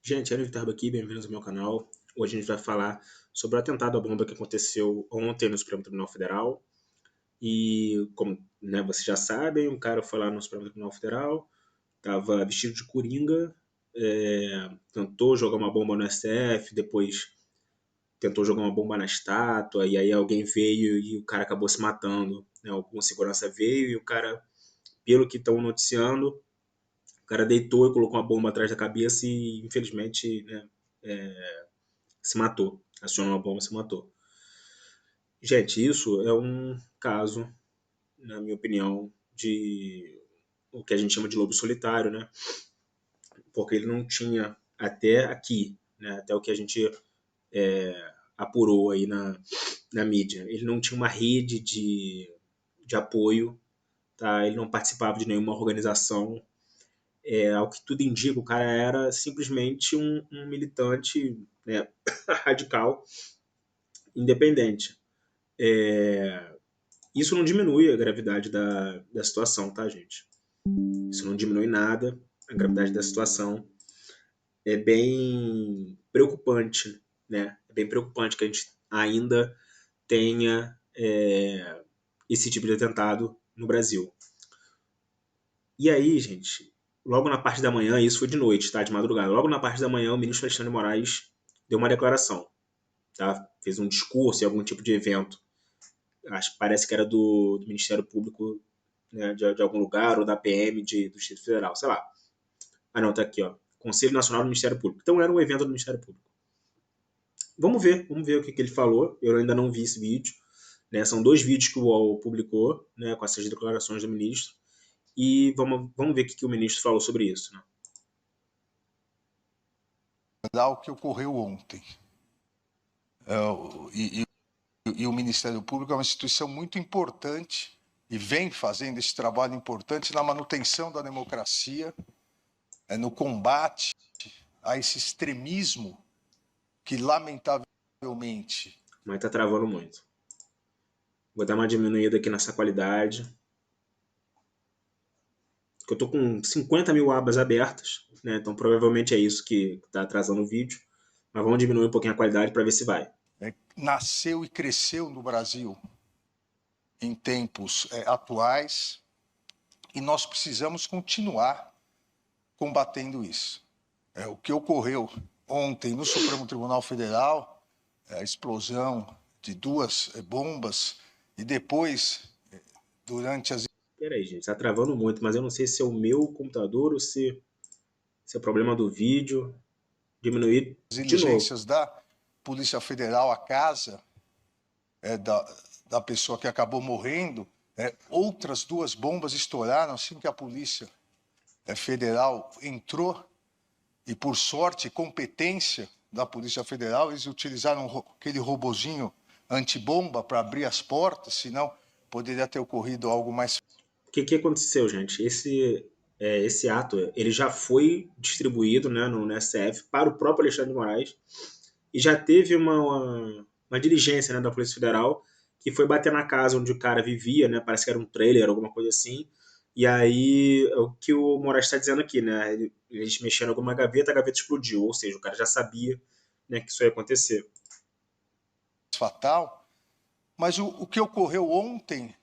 Gente, é o Vitor aqui, bem-vindos ao meu canal. Hoje a gente vai falar sobre o atentado à bomba que aconteceu ontem no Supremo Tribunal Federal. E, como vocês já sabem, um cara foi lá no Supremo Tribunal Federal, estava vestido de coringa, tentou jogar uma bomba no STF, depois tentou jogar uma bomba na estátua, e aí alguém veio e o cara acabou se matando. Algum segurança veio e o cara, pelo que estão noticiando, o cara deitou e colocou uma bomba atrás da cabeça e, infelizmente, se matou. Acionou uma bomba e se matou. Gente, isso é um caso, na minha opinião, de o que a gente chama de lobo solitário, né? Porque ele não tinha, até aqui, né? Até o que a gente apurou aí na mídia, ele não tinha uma rede de apoio, tá? Ele não participava de nenhuma organização. Ao que tudo indica, o cara era simplesmente um militante, né, radical, independente. Isso não diminui a gravidade da situação, tá, gente? Isso não diminui nada a gravidade da situação. É bem preocupante, né? É bem preocupante que a gente ainda tenha esse tipo de atentado no Brasil. E aí, gente, logo na parte da manhã, isso foi de noite, tá? De madrugada. Logo na parte da manhã, o ministro Alexandre de Moraes deu uma declaração, tá? Fez um discurso em algum tipo de evento. Parece que era do Ministério Público, né, de algum lugar, ou da PM do Distrito Federal, sei lá. Ah, não, tá aqui, ó. Conselho Nacional do Ministério Público. Então era um evento do Ministério Público. Vamos ver o que ele falou. Eu ainda não vi esse vídeo. Né? São dois vídeos que o UOL publicou, né, com essas declarações do ministro. E vamos ver o que o ministro falou sobre isso. Né? O que ocorreu ontem. E o Ministério Público é uma instituição muito importante e vem fazendo esse trabalho importante na manutenção da democracia, no combate a esse extremismo que, lamentavelmente... Mas tá travando muito. Vou dar uma diminuída aqui nessa qualidade. Porque eu tô com 50 mil abas abertas, né? Então provavelmente é isso que tá atrasando o vídeo. Mas vamos diminuir um pouquinho a qualidade para ver se vai. Nasceu e cresceu no Brasil em tempos atuais e nós precisamos continuar combatendo isso. O que ocorreu ontem no Supremo Tribunal Federal, a explosão de duas bombas e depois, durante as... Peraí, gente, tá travando muito, mas eu não sei se é o meu computador ou se é problema do vídeo. Diminuir de novo. diligências da Polícia Federal à casa da pessoa que acabou morrendo, outras duas bombas estouraram assim que a Polícia Federal entrou e, por sorte, competência da Polícia Federal, eles utilizaram aquele robozinho antibomba para abrir as portas, senão poderia ter ocorrido algo mais... O que aconteceu, gente? Esse ato ele já foi distribuído, né, no STF para o próprio Alexandre de Moraes e já teve uma diligência, né, da Polícia Federal que foi bater na casa onde o cara vivia, né? Parece que era um trailer, alguma coisa assim. E aí, o que o Moraes está dizendo aqui, né? Eles mexeram em alguma gaveta, a gaveta explodiu. Ou seja, o cara já sabia, né, que isso ia acontecer. Fatal, mas o que ocorreu ontem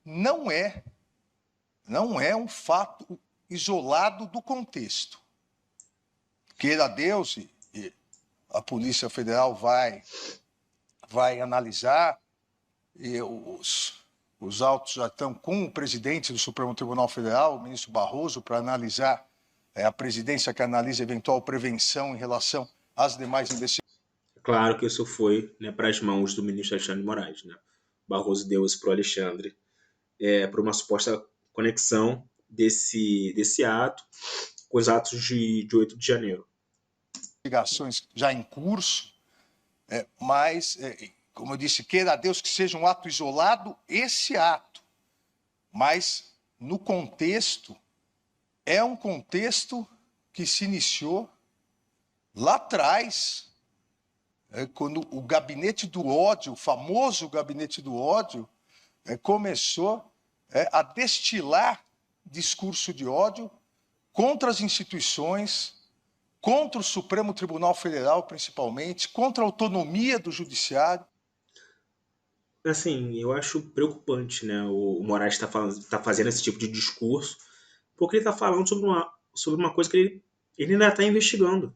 não é um fato isolado do contexto. Queira Deus, e a Polícia Federal vai analisar, e os autos já estão com o presidente do Supremo Tribunal Federal, o ministro Barroso, para analisar a presidência que analisa eventual prevenção em relação às demais investigações. Claro que isso foi, né, para as mãos do ministro Alexandre de Moraes. Né? Barroso deu isso para o Alexandre para uma suposta conexão desse ato com os atos de 8 de janeiro. Investigações já em curso, mas, como eu disse, queira Deus que seja um ato isolado, esse ato, mas no contexto, é um contexto que se iniciou lá atrás, quando o gabinete do ódio, o famoso gabinete do ódio, começou a destilar discurso de ódio contra as instituições, contra o Supremo Tribunal Federal, principalmente, contra a autonomia do judiciário. Assim, eu acho preocupante, né? O Moraes tá fazendo esse tipo de discurso, porque ele está falando sobre uma coisa que ele ainda está investigando.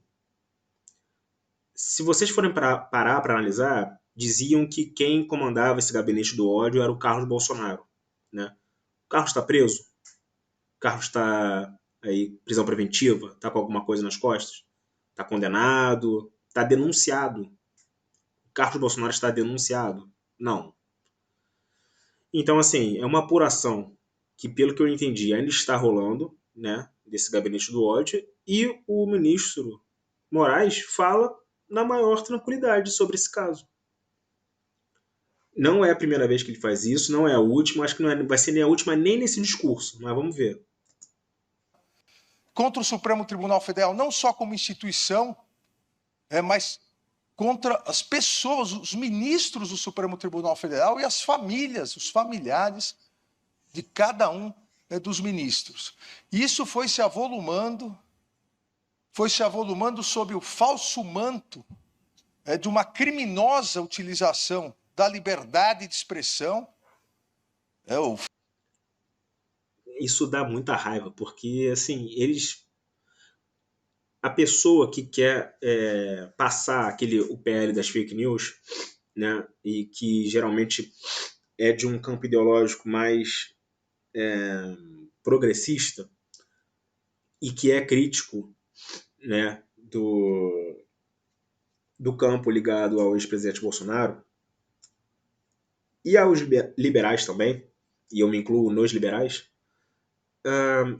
Se vocês forem parar para analisar, diziam que quem comandava esse gabinete do ódio era o Carlos Bolsonaro, né? O Carlos está preso? O Carlos está aí prisão preventiva? Está com alguma coisa nas costas? Está condenado? Está denunciado? O Carlos Bolsonaro está denunciado? Não. Então, assim, é uma apuração que, pelo que eu entendi, ainda está rolando, né, desse gabinete do ódio, e o ministro Moraes fala na maior tranquilidade sobre esse caso. Não é a primeira vez que ele faz isso, não é a última, acho que não vai ser nem a última nem nesse discurso, mas vamos ver. Contra o Supremo Tribunal Federal, não só como instituição, mas contra as pessoas, os ministros do Supremo Tribunal Federal e as famílias, os familiares de cada um dos ministros. Isso foi se avolumando sob o falso manto de uma criminosa utilização da liberdade de expressão. Isso dá muita raiva, porque assim, a pessoa que quer passar o PL das fake news, né, e que geralmente é de um campo ideológico mais progressista e que é crítico, né, do campo ligado ao ex-presidente Bolsonaro e aos liberais também, e eu me incluo nos liberais,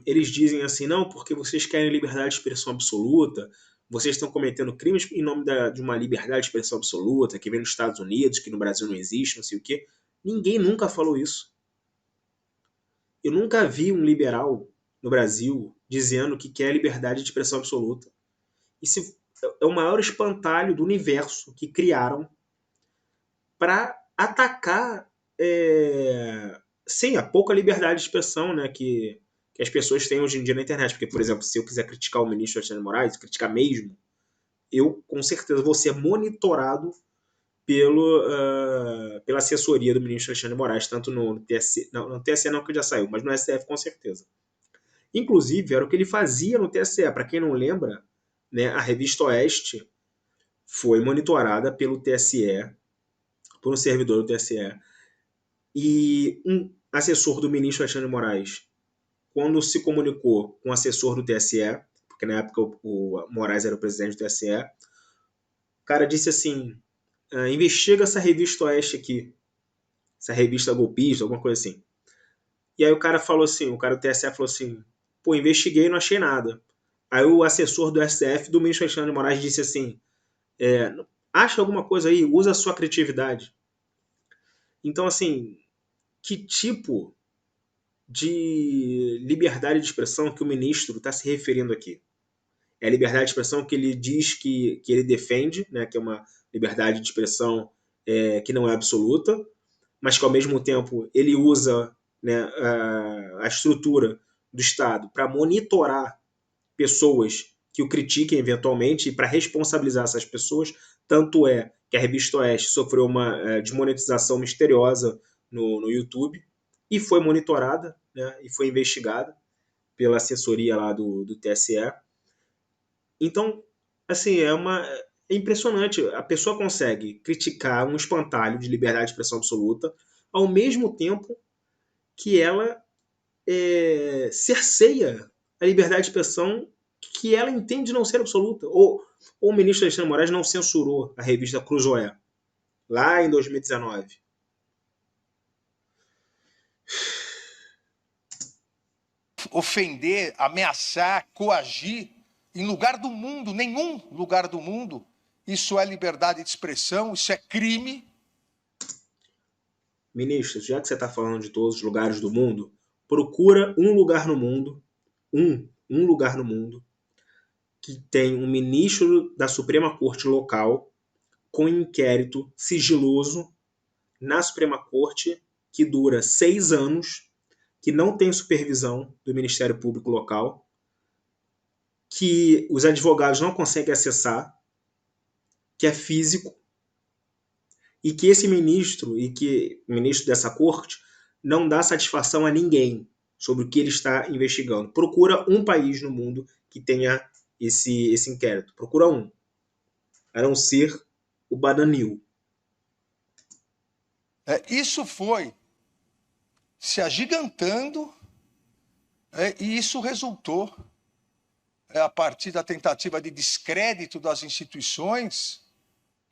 eles dizem assim, não, porque vocês querem liberdade de expressão absoluta, vocês estão cometendo crimes em nome de uma liberdade de expressão absoluta, que vem nos Estados Unidos, que no Brasil não existe, não sei o quê. Ninguém nunca falou isso. Eu nunca vi um liberal no Brasil dizendo que quer liberdade de expressão absoluta. Isso é o maior espantalho do universo que criaram para atacar sim, a pouca liberdade de expressão, né, que as pessoas têm hoje em dia na internet. Porque, por exemplo, se eu quiser criticar o ministro Alexandre de Moraes, criticar mesmo, eu com certeza vou ser monitorado pela assessoria do ministro Alexandre de Moraes, tanto no TSE, não, no TSE não, que já saiu, mas no STF com certeza. Inclusive, era o que ele fazia no TSE. Para quem não lembra, né, a revista Oeste foi monitorada pelo TSE, por um servidor do TSE, e um assessor do ministro Alexandre de Moraes, quando se comunicou com o assessor do TSE, porque na época o Moraes era o presidente do TSE, o cara disse assim, investiga essa revista Oeste aqui, essa revista golpista, alguma coisa assim. E aí o cara falou assim, o cara do TSE falou assim, pô, investiguei e não achei nada. Aí o assessor do STF, do ministro Alexandre de Moraes, disse assim, acha alguma coisa aí, usa a sua criatividade. Então, assim, que tipo de liberdade de expressão que o ministro está se referindo aqui? É a liberdade de expressão que ele diz que ele defende, né, que é uma liberdade de expressão que não é absoluta, mas que ao mesmo tempo ele usa, né, a estrutura do Estado para monitorar pessoas que o critiquem eventualmente e para responsabilizar essas pessoas. Tanto é que a revista Oeste sofreu uma desmonetização misteriosa no YouTube e foi monitorada, né, e foi investigada pela assessoria lá do TSE. Então, assim, é impressionante. A pessoa consegue criticar um espantalho de liberdade de expressão absoluta ao mesmo tempo que ela cerceia a liberdade de expressão que ela entende não ser absoluta. Ou o ministro Alexandre de Moraes não censurou a revista Cruzoé, lá em 2019. Ofender, ameaçar, coagir, em lugar do mundo, nenhum lugar do mundo, isso é liberdade de expressão, isso é crime. Ministro, já que você está falando de todos os lugares do mundo, procura um lugar no mundo, um lugar no mundo, que tem um ministro da Suprema Corte local com inquérito sigiloso na Suprema Corte que dura 6 anos, que não tem supervisão do Ministério Público local que os advogados não conseguem acessar, que é físico, e que esse ministro, e que o ministro dessa corte, não dá satisfação a ninguém sobre o que ele está investigando. Procura um país no mundo que tenha esse inquérito. Procura um. A não ser o Bananil. Isso foi se agigantando, e isso resultou, a partir da tentativa de descrédito das instituições,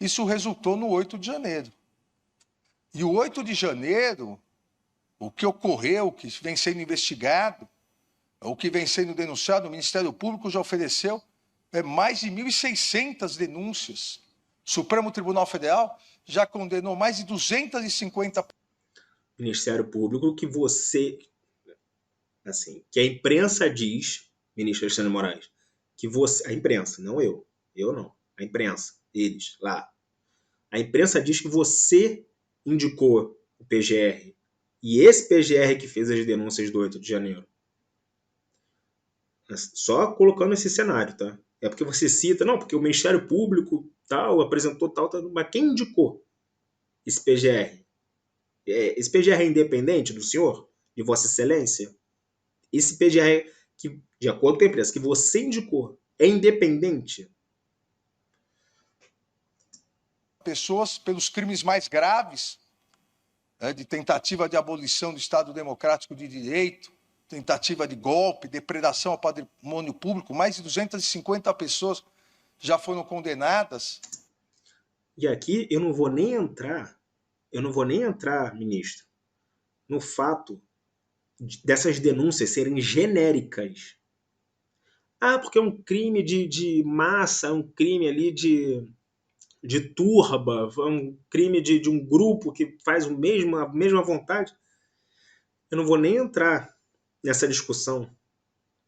isso resultou no 8 de janeiro. E o 8 de janeiro, o que ocorreu, o que vem sendo investigado, o que vem sendo denunciado, o Ministério Público já ofereceu mais de 1.600 denúncias. O Supremo Tribunal Federal já condenou mais de 250... Ministério Público que você, assim, que a imprensa diz, ministro Alexandre Moraes, que você, a imprensa, não eu não, a imprensa, eles lá, a imprensa diz que você indicou o PGR, e esse PGR que fez as denúncias do 8 de janeiro. Só colocando esse cenário, tá? É porque você cita, não, porque o Ministério Público tal, apresentou tal, mas quem indicou esse PGR? Esse PGR é independente do senhor? De Vossa Excelência? Esse PGR, que, de acordo com a empresa, que você indicou, é independente? Pessoas pelos crimes mais graves, de tentativa de abolição do Estado Democrático de Direito, tentativa de golpe, depredação ao patrimônio público, mais de 250 pessoas já foram condenadas. E aqui eu não vou nem entrar, ministro, no fato dessas denúncias serem genéricas. Ah, porque é um crime de massa, é um crime ali de turba, é um crime de um grupo que faz a mesma vontade. Eu não vou nem entrar nessa discussão,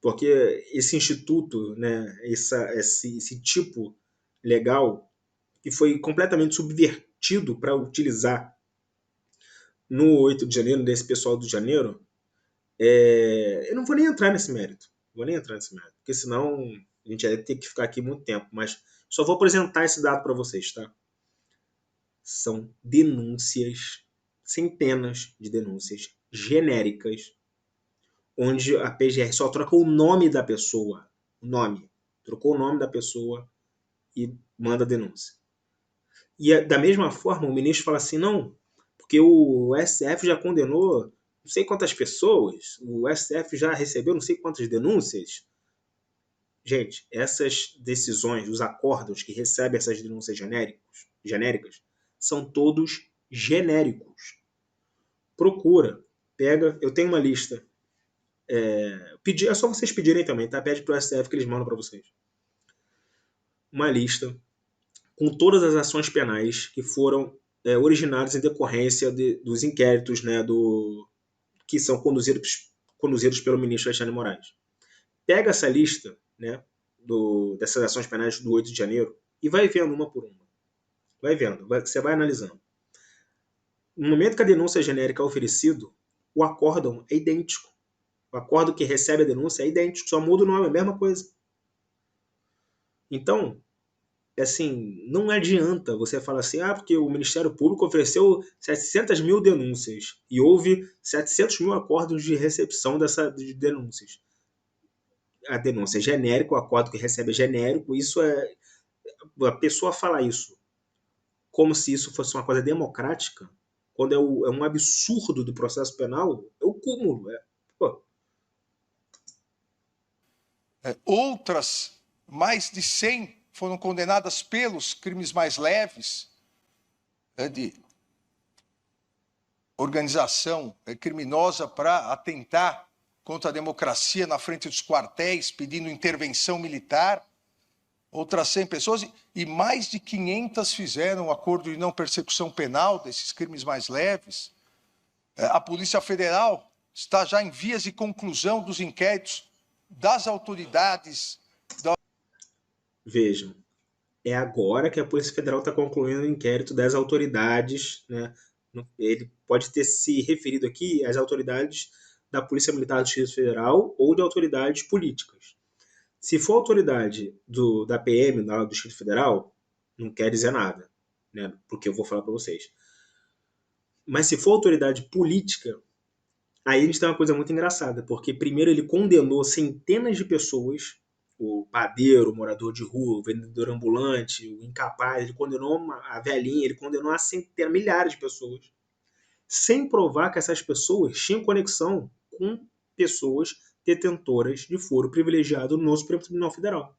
porque esse instituto, né, esse tipo legal, que foi completamente subvertido para utilizar no 8 de janeiro, desse pessoal do janeiro, eu não vou nem entrar nesse mérito. Porque senão a gente vai ter que ficar aqui muito tempo. Mas só vou apresentar esse dado para vocês, tá? São denúncias, centenas de denúncias genéricas, onde a PGR só troca o nome da pessoa. O nome. Trocou o nome da pessoa e manda a denúncia. E da mesma forma, o ministro fala assim, não, porque o STF já condenou não sei quantas pessoas, o STF já recebeu não sei quantas denúncias. Gente, essas decisões, os acórdãos que recebem essas denúncias genéricas, são todos genéricos. Procura, pega, eu tenho uma lista. É só vocês pedirem também, tá? Pede pro STF que eles mandam para vocês. Uma lista com todas as ações penais que foram originadas em decorrência dos inquéritos, né, que são conduzidos pelo ministro Alexandre Moraes. Pega essa lista, né, dessas ações penais do 8 de janeiro e vai vendo uma por uma. Vai vendo, você vai analisando. No momento que a denúncia genérica é oferecido, o acórdão é idêntico. O acórdão que recebe a denúncia é idêntico, só muda o nome, é a mesma coisa. Então, assim, não adianta você falar assim, porque o Ministério Público ofereceu 700 mil denúncias e houve 700 mil acordos de recepção de denúncias. A denúncia é genérica, o acordo que recebe é genérico, isso é... A pessoa fala isso como se isso fosse uma coisa democrática, quando é um absurdo do processo penal, é o cúmulo. Outras, mais de 100, foram condenadas pelos crimes mais leves, de organização criminosa para atentar contra a democracia na frente dos quartéis, pedindo intervenção militar. Outras 100 pessoas, e mais de 500 fizeram um acordo de não persecução penal desses crimes mais leves. A Polícia Federal está já em vias de conclusão dos inquéritos das autoridades. Vejam, é agora que a Polícia Federal está concluindo o inquérito das autoridades, né? Ele pode ter se referido aqui às autoridades da Polícia Militar do Distrito Federal ou de autoridades políticas. Se for autoridade da PM, do Distrito Federal, não quer dizer nada, né? Porque eu vou falar para vocês. Mas se for autoridade política, aí a gente tem uma coisa muito engraçada, porque primeiro ele condenou centenas de pessoas, o padeiro, o morador de rua, o vendedor ambulante, o incapaz, ele condenou a velhinha, ele condenou a centenas, milhares de pessoas, sem provar que essas pessoas tinham conexão com pessoas detentoras de foro privilegiado no Supremo Tribunal Federal.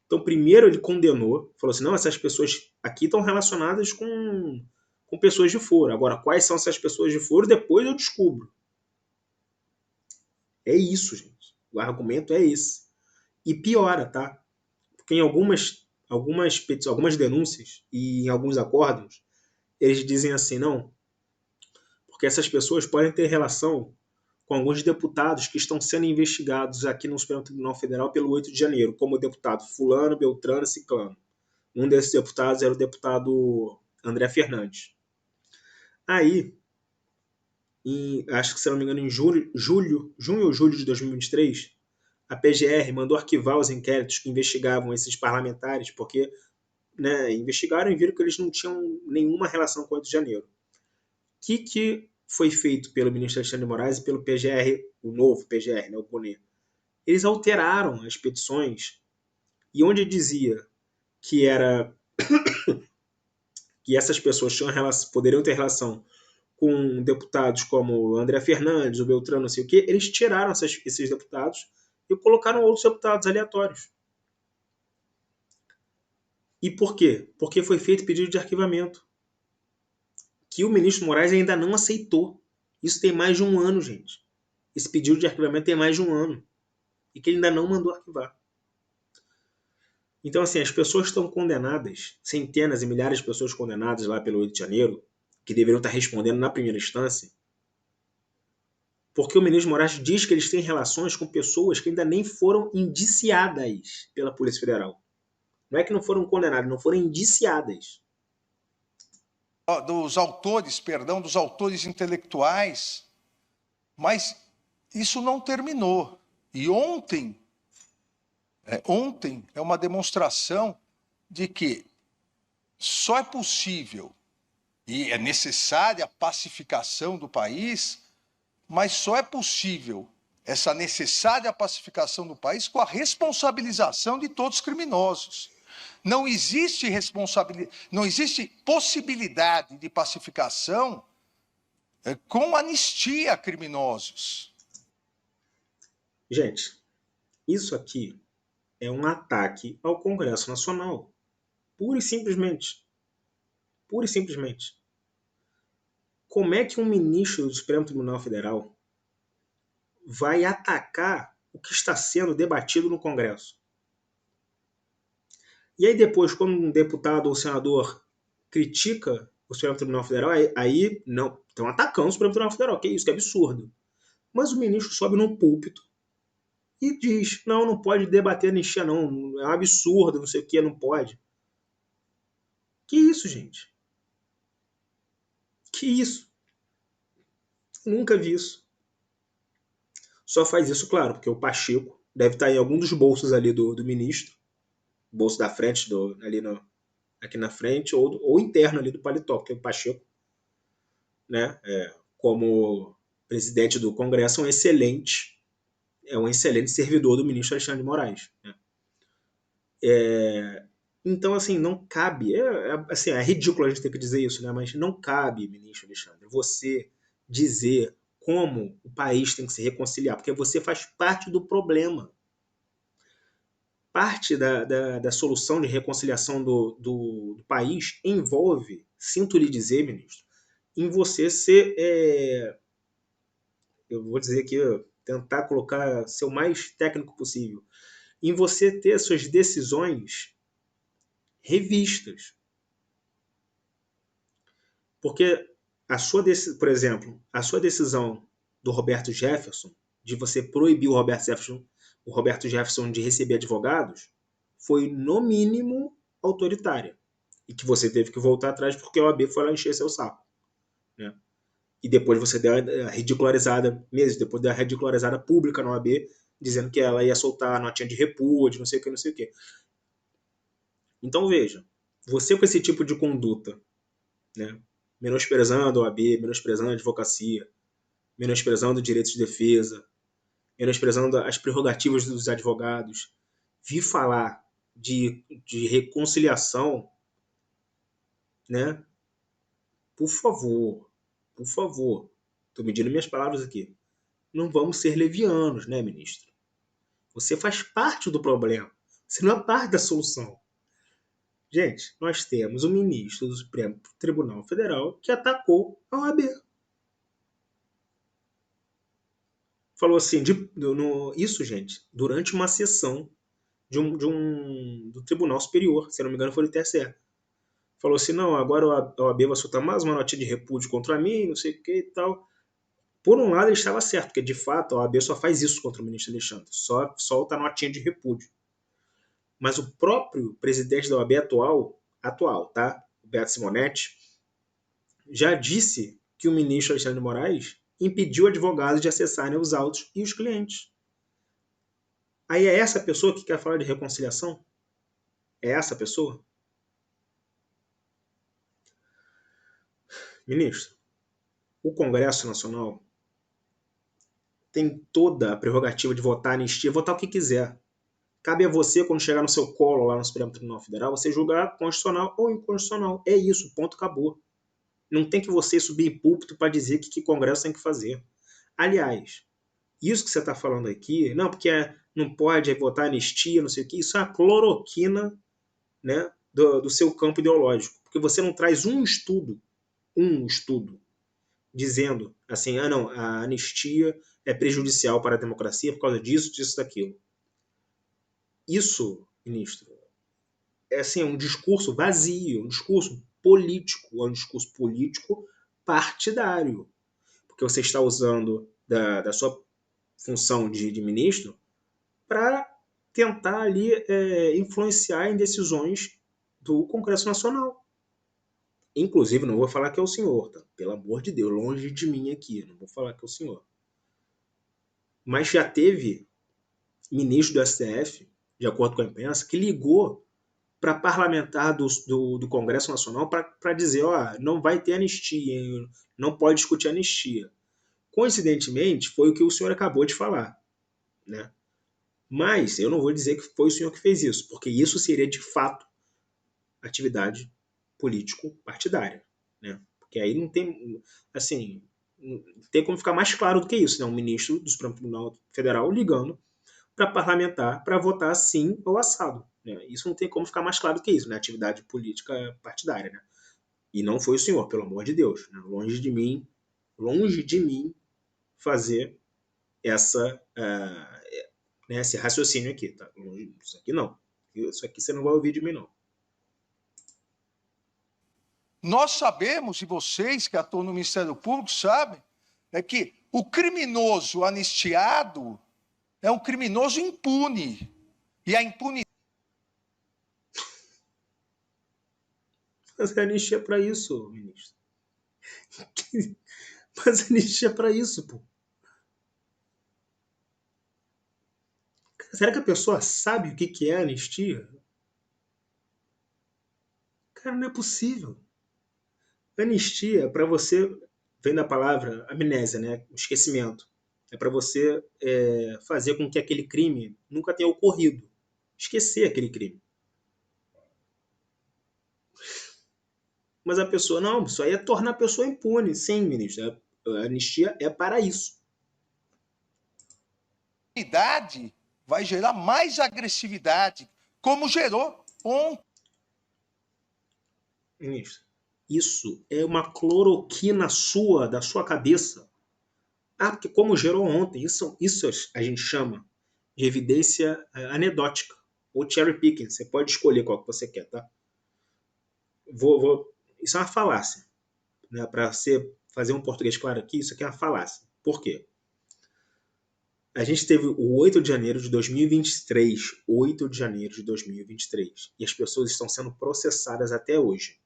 Então, primeiro ele condenou, falou assim, não, essas pessoas aqui estão relacionadas com pessoas de foro. Agora, quais são essas pessoas de foro, depois eu descubro. É isso, gente. O argumento é esse. E piora, tá? Porque em algumas denúncias e em alguns acórdãos, eles dizem assim, não, porque essas pessoas podem ter relação com alguns deputados que estão sendo investigados aqui no Supremo Tribunal Federal pelo 8 de janeiro, como o deputado fulano, beltrano, ciclano. Um desses deputados era o deputado André Fernandes. Aí, acho que se não me engano, em junho ou julho de 2023, a PGR mandou arquivar os inquéritos que investigavam esses parlamentares, porque, né, investigaram e viram que eles não tinham nenhuma relação com o 8 de janeiro. O que foi feito pelo ministro Alexandre de Moraes e pelo PGR, o novo PGR, né, o Bonet? Eles alteraram as petições e onde dizia que era que essas pessoas poderiam ter relação com deputados como André Fernandes, o Beltrano, não sei o quê, eles tiraram esses deputados e colocaram outros deputados aleatórios. E por quê? Porque foi feito pedido de arquivamento, que o ministro Moraes ainda não aceitou. Isso tem mais de um ano, gente. Esse pedido de arquivamento tem mais de um ano. E que ele ainda não mandou arquivar. Então, assim, as pessoas estão condenadas, centenas e milhares de pessoas condenadas lá pelo 8 de janeiro, que deveriam estar respondendo na primeira instância, porque o ministro Moraes diz que eles têm relações com pessoas que ainda nem foram indiciadas pela Polícia Federal. Não é que não foram condenadas, não foram indiciadas. Dos autores intelectuais, mas isso não terminou. E ontem é uma demonstração de que só é possível e é necessária a pacificação do país, mas só é possível essa necessária pacificação do país com a responsabilização de todos os criminosos. Não existe possibilidade de pacificação com anistia a criminosos. Gente, isso aqui é um ataque ao Congresso Nacional. Pura e simplesmente. Pura e simplesmente. Como é que um ministro do Supremo Tribunal Federal vai atacar o que está sendo debatido no Congresso? E aí depois, quando um deputado ou senador critica o Supremo Tribunal Federal, aí não, estão atacando o Supremo Tribunal Federal, que isso, que absurdo. Mas o ministro sobe num púlpito e diz, não pode debater anistia não, é um absurdo, não sei o que, não pode. Que isso, gente? Que isso? Nunca vi isso. Só faz isso, claro, porque o Pacheco deve estar em algum dos bolsos ali do ministro, bolso da frente, aqui na frente, ou interno ali do paletó, porque o Pacheco, né, como presidente do Congresso, é um excelente servidor do ministro Alexandre de Moraes. Né? Então, assim, não cabe, assim, é ridículo a gente ter que dizer isso, né? Mas não cabe, ministro Alexandre, você dizer como o país tem que se reconciliar, porque você faz parte do problema. Parte da solução de reconciliação do país envolve, sinto lhe dizer, ministro, em você ser, eu vou dizer aqui, tentar ser o mais técnico possível, em você ter suas decisões revistas. Porque por exemplo, a sua decisão do Roberto Jefferson, de você proibir o Roberto Jefferson de receber advogados, foi, no mínimo, autoritária. E que você teve que voltar atrás porque a OAB foi lá encher seu saco. Né? E depois você deu a ridicularizada, meses depois da ridicularizada pública na OAB, dizendo que ela ia soltar a notinha de repúdio, não sei o que, não sei o que. Então veja, você com esse tipo de conduta, né, menosprezando a OAB, menosprezando a advocacia, menosprezando o direito de defesa, menosprezando as prerrogativas dos advogados, vir falar de reconciliação, né? Por favor, estou medindo minhas palavras aqui. Não vamos ser levianos, né, ministro? Você faz parte do problema. Você não é parte da solução. Gente, nós temos o ministro do Supremo Tribunal Federal que atacou a OAB. Falou assim, isso, gente, durante uma sessão do Tribunal Superior, se não me engano foi do TSE. Falou assim, não, agora a OAB vai soltar mais uma notinha de repúdio contra mim, não sei o que e tal. Por um lado ele estava certo, porque de fato a OAB só faz isso contra o ministro Alexandre, só solta a notinha de repúdio. Mas o próprio presidente da OAB atual, tá? O Beto Simonetti, já disse que o ministro Alexandre de Moraes impediu advogados de acessarem os autos e os clientes. Aí é essa pessoa que quer falar de reconciliação? É essa pessoa? Ministro, o Congresso Nacional tem toda a prerrogativa de votar anistia, votar o que quiser. Cabe a você, quando chegar no seu colo lá no Supremo Tribunal Federal, você julgar constitucional ou inconstitucional. É isso, ponto, acabou. Não tem que você subir em púlpito para dizer que Congresso tem que fazer. Aliás, isso que você está falando aqui, não, porque não pode votar anistia, não sei o que, isso é a cloroquina, né, do seu campo ideológico. Porque você não traz um estudo, dizendo assim, não, a anistia é prejudicial para a democracia por causa disso, disso, daquilo. Isso, ministro, é assim, um discurso vazio, um discurso político, é um discurso político partidário. Porque você está usando da sua função de ministro para tentar ali influenciar em decisões do Congresso Nacional. Inclusive, não vou falar que é o senhor, tá? Pelo amor de Deus, longe de mim aqui, não vou falar que é o senhor. Mas já teve ministro do STF, de acordo com a imprensa, que ligou para parlamentar do Congresso Nacional para dizer, ó, não vai ter anistia, hein? Não pode discutir anistia. Coincidentemente, foi o que o senhor acabou de falar, né? Mas eu não vou dizer que foi o senhor que fez isso, porque isso seria de fato atividade político-partidária, né? Porque aí não tem, assim, não tem como ficar mais claro do que isso, né? Um ministro do Supremo Tribunal Federal ligando para parlamentar para votar sim ou assado, né? Isso não tem como ficar mais claro do que isso, né? Atividade política partidária, né? E não foi o senhor, pelo amor de Deus, né? Longe de mim fazer né, esse raciocínio aqui, tá? Isso aqui não. Isso aqui você não vai ouvir de mim, não. Nós sabemos, e vocês que atuam no Ministério Público sabem, é que o criminoso anistiado é um criminoso impune. E a impunidade. Mas a anistia é para isso, ministro. Mas a anistia é para isso, pô. Será que a pessoa sabe o que é anistia? Cara, não é possível. Anistia, para você, vem da palavra amnésia, né? Esquecimento. É para você fazer com que aquele crime nunca tenha ocorrido. Esquecer aquele crime. Mas a pessoa, não, isso aí é tornar a pessoa impune. Sim, ministro, a anistia é para isso. Vai gerar mais agressividade, como gerou ontem. Ministro, isso é uma cloroquina sua, da sua cabeça. Ah, porque como gerou ontem, isso a gente chama de evidência anedótica, ou cherry picking. Você pode escolher qual que você quer, tá? Isso é uma falácia. Né? Para fazer um português claro aqui, isso aqui é uma falácia. Por quê? A gente teve o 8 de janeiro de 2023, 8 de janeiro de 2023, e as pessoas estão sendo processadas até hoje.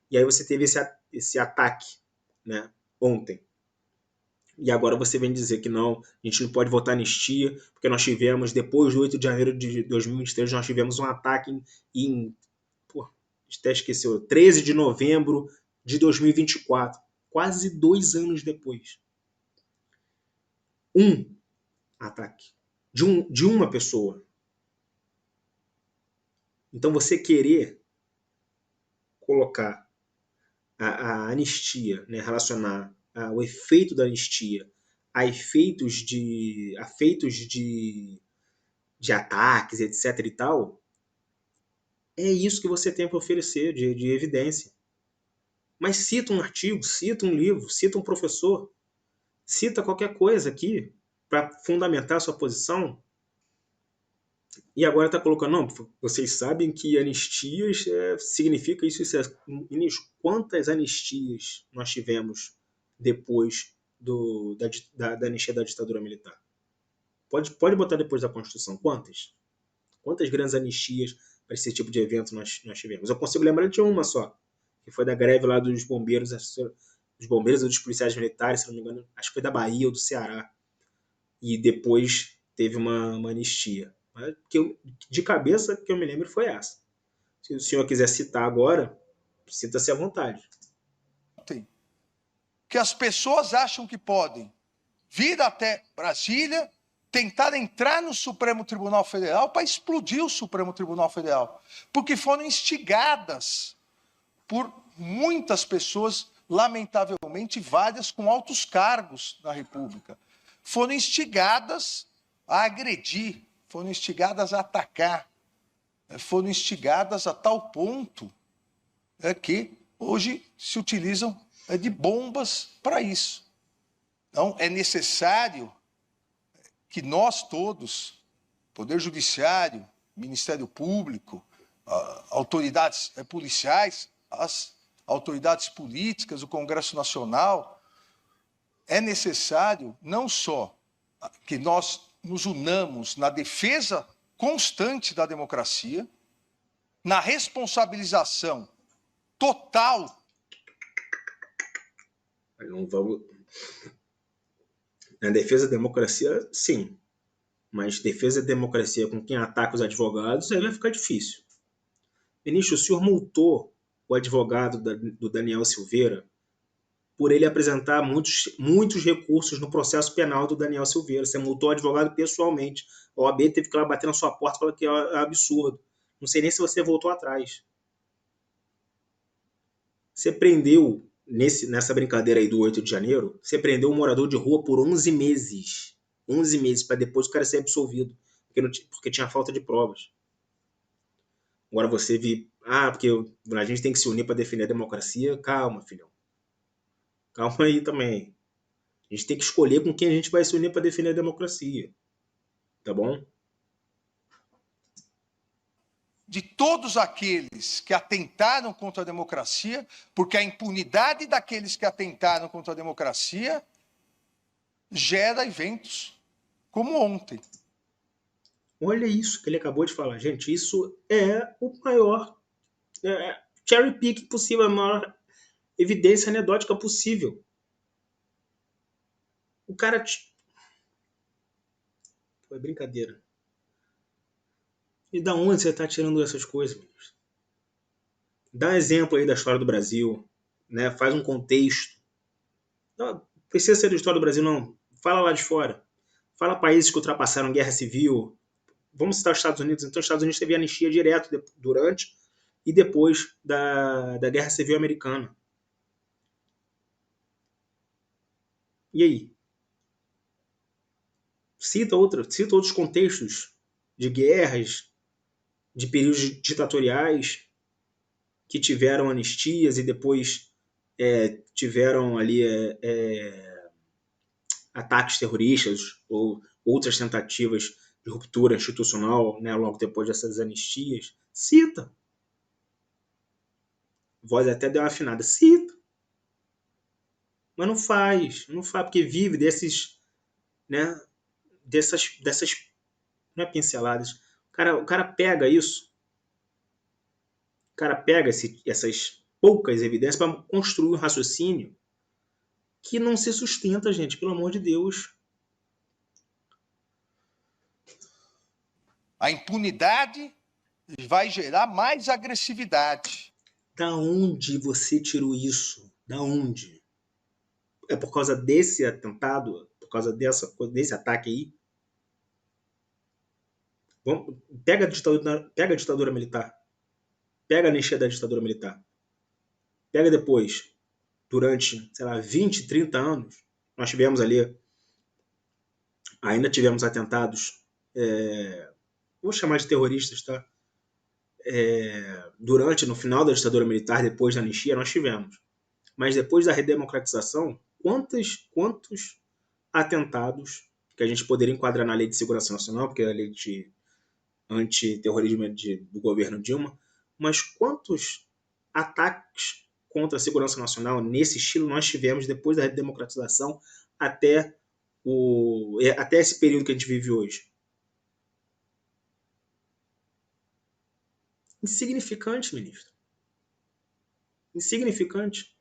E aí você teve esse ataque, né, ontem. E agora você vem dizer que não, a gente não pode votar anistia, porque nós tivemos, depois do 8 de janeiro de 2023, nós tivemos um ataque pô, até esqueceu, 13 de novembro de 2024, quase 2 anos depois. Um ataque de uma pessoa. Então você querer colocar a anistia, né, relacionar o efeito da anistia a feitos de ataques, etc e tal, é isso que você tem para oferecer de evidência. Mas cita um artigo, cita um livro, cita um professor, cita qualquer coisa aqui para fundamentar a sua posição. E agora está colocando, não, vocês sabem que anistias significa isso, isso. Ministro, quantas anistias nós tivemos depois da anistia da ditadura militar? Pode botar depois da Constituição. Quantas? Quantas grandes anistias para esse tipo de evento nós tivemos? Eu consigo lembrar de uma só, que foi da greve lá dos bombeiros ou dos policiais militares, se não me engano, acho que foi da Bahia ou do Ceará. E depois teve uma anistia. De cabeça que eu me lembro foi essa. Se o senhor quiser citar agora, sinta-se à vontade. Que as pessoas acham que podem vir até Brasília, tentar entrar no Supremo Tribunal Federal para explodir o Supremo Tribunal Federal, porque foram instigadas por muitas pessoas, lamentavelmente várias com altos cargos na República. Foram instigadas a agredir, foram instigadas a atacar, foram instigadas a tal ponto que hoje se utilizam de bombas para isso. Então, é necessário que nós todos, Poder Judiciário, Ministério Público, autoridades policiais, as autoridades políticas, o Congresso Nacional, é necessário não só que nós nos unamos na defesa constante da democracia, na responsabilização total. Não vamos. Na defesa da democracia, sim. Mas defesa da democracia com quem ataca os advogados, aí vai ficar difícil. Ministro, o senhor multou o advogado do Daniel Silveira por ele apresentar muitos recursos no processo penal do Daniel Silveira. Você multou o advogado pessoalmente. A OAB teve que ir lá bater na sua porta e falar que é absurdo. Não sei nem se você voltou atrás. Você prendeu, nessa brincadeira aí do 8 de janeiro, você prendeu um morador de rua por 11 meses. 11 meses, para depois o cara ser absolvido. Porque tinha falta de provas. Agora você vi, porque a gente tem que se unir para defender a democracia. Calma, filhão. Calma aí também. A gente tem que escolher com quem a gente vai se unir para defender a democracia. Tá bom? De todos aqueles que atentaram contra a democracia, porque a impunidade daqueles que atentaram contra a democracia gera eventos como ontem. Olha isso que ele acabou de falar. Gente, isso é o maior cherry pick possível, a maior evidência anedótica possível. O cara... Pô, é brincadeira. E da onde você está tirando essas coisas, ministro? Dá um exemplo aí da história do Brasil, né? Faz um contexto. Não precisa ser da história do Brasil, não. Fala lá de fora. Fala países que ultrapassaram guerra civil. Vamos citar os Estados Unidos. Então, os Estados Unidos teve anistia direto durante e depois da Guerra Civil Americana. E aí? Cita outros contextos de guerras, de períodos ditatoriais que tiveram anistias e depois tiveram ali ataques terroristas ou outras tentativas de ruptura institucional, né, logo depois dessas anistias. Cita. Voz até deu uma afinada. Cita. Mas não faz, porque vive né, dessas não é pinceladas. O cara pega isso, o cara pega essas poucas evidências para construir um raciocínio que não se sustenta, gente, pelo amor de Deus. A impunidade vai gerar mais agressividade. Da onde você tirou isso? Da onde? É por causa desse atentado? Por causa desse ataque aí? Pega a ditadura militar. Pega a anistia da ditadura militar. Pega depois, durante, sei lá, 20, 30 anos, nós tivemos ali, ainda tivemos atentados, vou chamar de terroristas, tá? No final da ditadura militar, depois da anistia, nós tivemos. Mas depois da redemocratização, quantos atentados que a gente poderia enquadrar na Lei de Segurança Nacional, porque é a lei de antiterrorismo do governo Dilma, mas quantos ataques contra a segurança nacional nesse estilo nós tivemos depois da democratização até esse período que a gente vive hoje? Insignificante, ministro. Insignificante.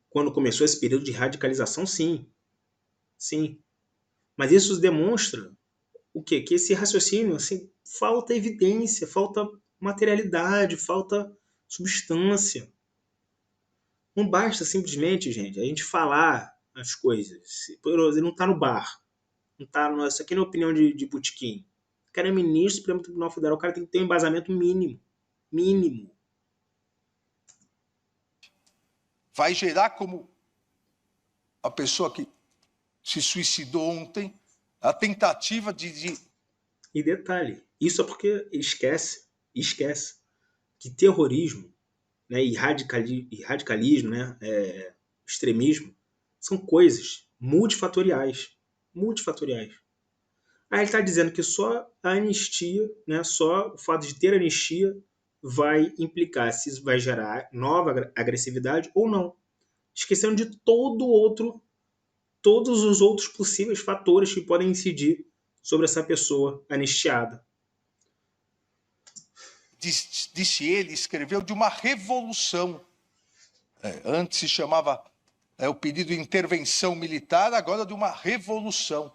Quando começou esse período de radicalização, sim. Sim. Mas isso demonstra o quê? Que esse raciocínio, assim, falta evidência, falta materialidade, falta substância. Não basta simplesmente, gente, a gente falar as coisas. Ele não está no bar. Não tá no, isso aqui não é opinião de botequim. O cara é ministro do Supremo Tribunal Federal, o cara tem que ter um embasamento mínimo. Mínimo. Vai gerar, como a pessoa que se suicidou ontem, a tentativa de... E detalhe, isso é porque esquece que terrorismo, né, e radicalismo, né, extremismo, são coisas multifatoriais. Multifatoriais. Aí ele está dizendo que só a anistia, né, só o fato de ter anistia vai implicar se isso vai gerar nova agressividade ou não. Esquecendo de todos os outros possíveis fatores que podem incidir sobre essa pessoa anistiada. Disse ele, escreveu de uma revolução. Antes se chamava o pedido de intervenção militar, agora de uma revolução.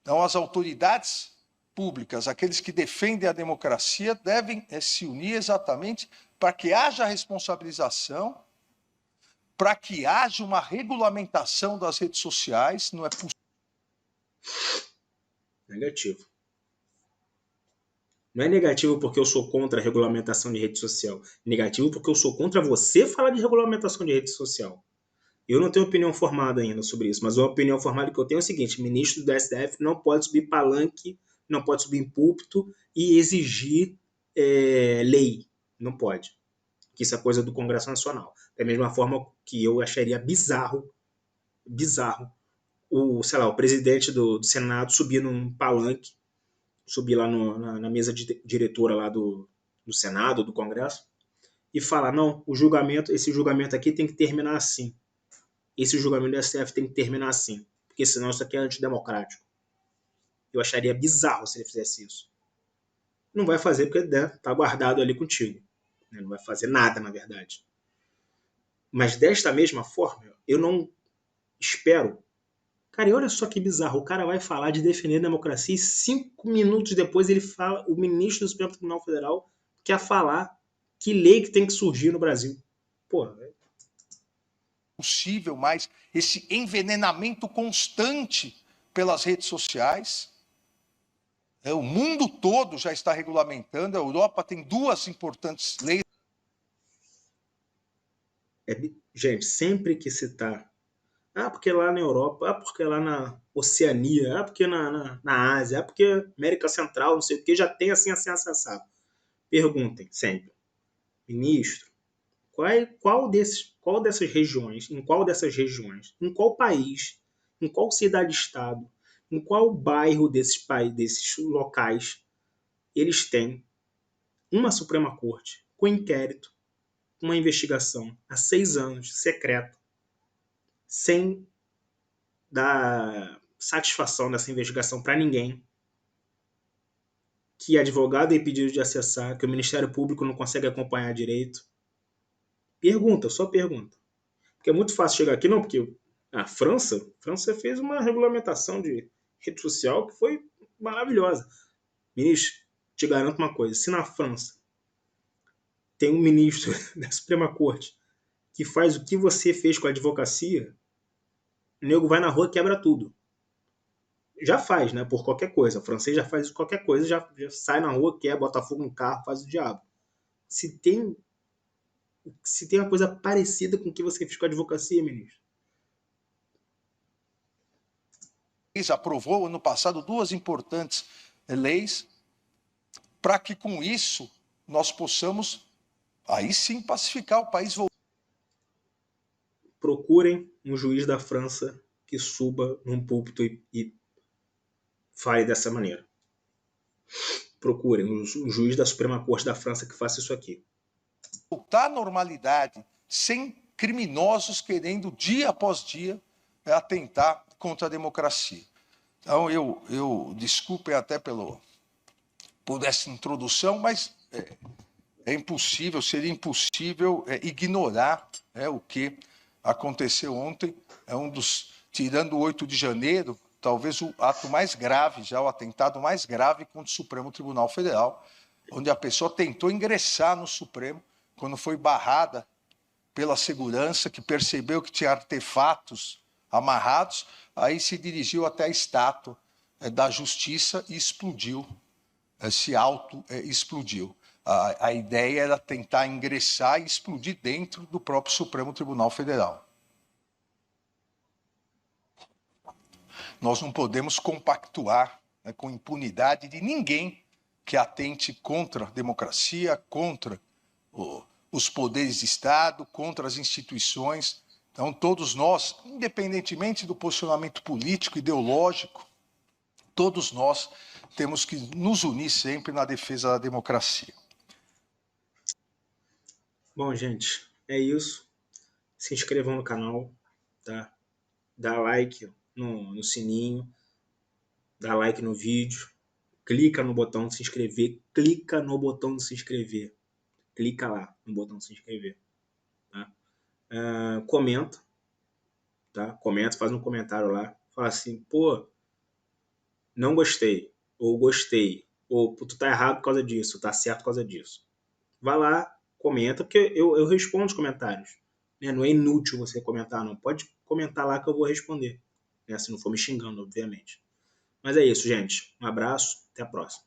Então, as autoridades públicas, aqueles que defendem a democracia, devem se unir exatamente para que haja responsabilização, para que haja uma regulamentação das redes sociais. Não é possível. Negativo. Não é negativo porque eu sou contra a regulamentação de rede social. Negativo porque eu sou contra você falar de regulamentação de rede social. Eu não tenho opinião formada ainda sobre isso, mas a opinião formada que eu tenho é o seguinte: ministro do STF não pode subir palanque, não pode subir em púlpito e exigir lei. Não pode. Que isso é coisa do Congresso Nacional. Da mesma forma que eu acharia bizarro o presidente do Senado subir num palanque, subir lá na mesa diretora lá do Senado, do Congresso, e falar, não, esse julgamento aqui tem que terminar assim. Esse julgamento do STF tem que terminar assim, porque senão isso aqui é antidemocrático. Eu acharia bizarro se ele fizesse isso. Não vai fazer porque tá guardado ali contigo. Não vai fazer nada, na verdade. Mas desta mesma forma, eu não espero. Cara, e olha só que bizarro. O cara vai falar de defender a democracia e 5 minutos depois ele fala, o ministro do Supremo Tribunal Federal quer falar que lei que tem que surgir no Brasil. Porra, velho. Possível mais esse envenenamento constante pelas redes sociais. O mundo todo já está regulamentando. A Europa tem 2 importantes leis. Gente, sempre que citar, porque lá na Europa, porque lá na Oceania, porque na Ásia, porque América Central, não sei o que, já tem assim, assado. Perguntem sempre, ministro, qual dessas regiões, em qual país, em qual cidade-estado, em qual bairro desses locais eles têm uma Suprema Corte com inquérito, uma investigação há 6 anos, secreta, sem dar satisfação dessa investigação para ninguém, que advogado é impedido de acessar, que o Ministério Público não consegue acompanhar direito. Pergunta, só pergunta. Porque é muito fácil chegar aqui, não, porque a França fez uma regulamentação de rede social que foi maravilhosa. Ministro, te garanto uma coisa, se na França tem um ministro da Suprema Corte que faz o que você fez com a advocacia, o nego vai na rua e quebra tudo. Já faz, né? Por qualquer coisa. O francês já faz qualquer coisa, já sai na rua, quer, bota fogo no carro, faz o diabo. Se tem, se tem uma coisa parecida com o que você fez com a advocacia, ministro. Aprovou ano passado 2 importantes leis para que com isso nós possamos aí sim pacificar o país. Procurem um juiz da França que suba num púlpito e fale dessa maneira. Procurem um juiz da Suprema Corte da França que faça isso aqui. Voltar à normalidade sem criminosos querendo dia após dia atentar contra a democracia. Então eu desculpem até por essa introdução, mas é impossível, seria impossível ignorar o que aconteceu ontem. É um dos, tirando o 8 de janeiro, talvez o ato mais grave, já o atentado mais grave contra o Supremo Tribunal Federal, onde a pessoa tentou ingressar no Supremo, quando foi barrada pela segurança, que percebeu que tinha artefatos amarrados, aí se dirigiu até a estátua da Justiça e explodiu, se auto-explodiu. A ideia era tentar ingressar e explodir dentro do próprio Supremo Tribunal Federal. Nós não podemos compactuar com impunidade de ninguém que atente contra a democracia, contra os poderes de Estado, contra as instituições. Então, todos nós, independentemente do posicionamento político, ideológico, todos nós temos que nos unir sempre na defesa da democracia. Bom, gente, é isso. Se inscrevam no canal, tá? Dá like no sininho, dá like no vídeo, clica no botão de se inscrever, clica no botão de se inscrever, clica lá no botão de se inscrever, tá? Comenta, tá? Comenta, faz um comentário lá, fala assim, pô, não gostei, ou gostei, ou tu tá errado por causa disso, tá certo por causa disso. Vai lá, comenta, porque eu respondo os comentários. Né? Não é inútil você comentar, não. Pode comentar lá que eu vou responder. Né? Se não for me xingando, obviamente. Mas é isso, gente. Um abraço, até a próxima.